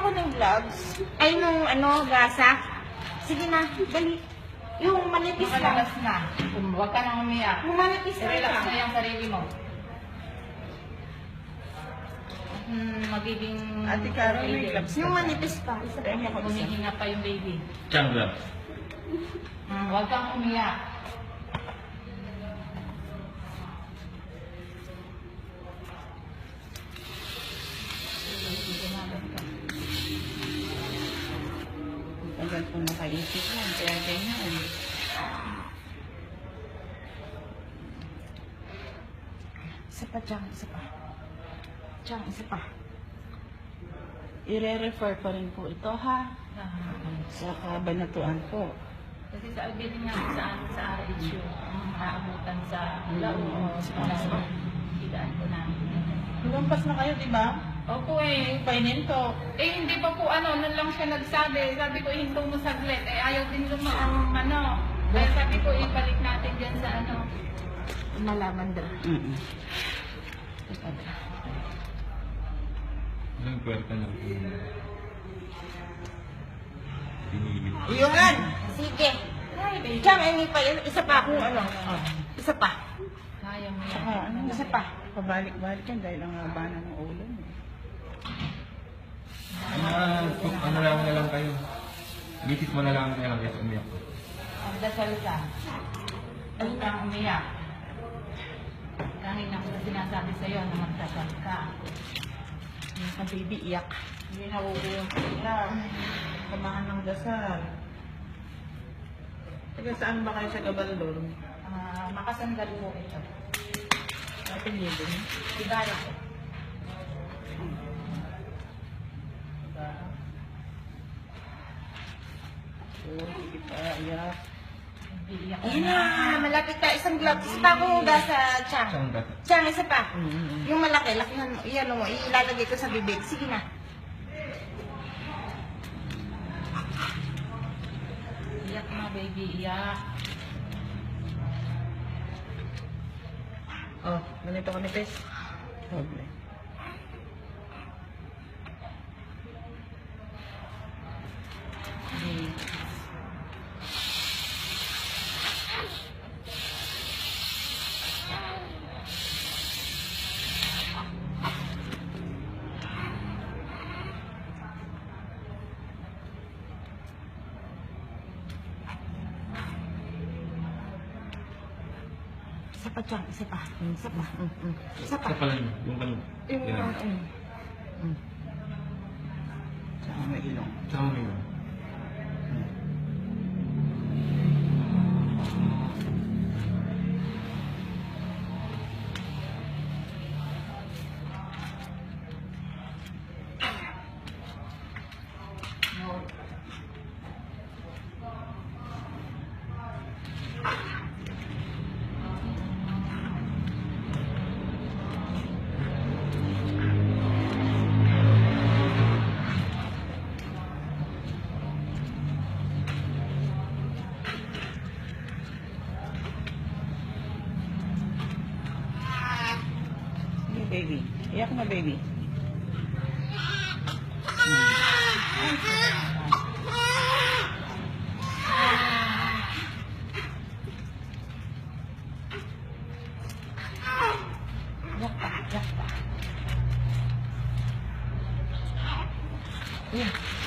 ako ng gloves. Ay, nung gasa. Sige na, dali. Yung manipis lang. Makalabas na. Huwag ka nang umiyak. Yung manipis lang. Relax na yung sarili mo. Magiging... Ate Carol, may gloves Yung manipis pa. Isa pa. Humihinga pa yung baby. Changlab. Huwag kang umiyak. Tagal po nakaisip yan, kaya ganyan. Isa pa, Chang. Isa pa. Chang, isa pa. I-refer pa rin po ito ha, sa kabanatuan po. Kasi sa albitin nga sa RH yung naabutan sa lao o sa idaan ko namin. Lumpas na kayo, di ba? Opo eh. Painin to. Eh hindi pa po nun lang siya nagsabi. Sabi ko hinto mo saglit. Eh ayaw din lumaang Kaya sabi ko ibalik natin dyan sa Malaman daw. Anong kwerta ng pinili? Iyon! Sige. Chang, hindi pa. Isa pa akong Isa pa. Kaya mo yan. Saka ano, Isa pa. pabalik-balik yan dahil ang haba ng ulo mo. Ano lang na lang kayo? Bitis mo na lang kaysa umiyak. Magdasal ka. Huwag kang umiyak. Kahit na kung sinasabi sa'yo na magdasal ka. Ang baby iyak. Hindi na uuyang kamahan ng dasal. Taga saan ba kayo sa Gabaldon? Makasandal po ito. Ating libin. Ibaya ko. Sige pa, iyak. Iiyak Ayun na, malapit ka. Isang glove. Isa pa akong sa Chang. Changlab. Chang, isa pa. Yung malaki, lakihan mo. Iyan mo, ilalagay ko sa bibig. Sige na. Iyak na baby, iyak. Oh, ganito ko ni Pes. Problem. Isa pa, Chang. Isa pa. Isa pa. Isa pa. Sa pala yun, yung kanina. Saka may ilong. Tsaka mo yun. Sige, baby. Iyak na, baby. Iyak pa. Iyak pa. Iyak.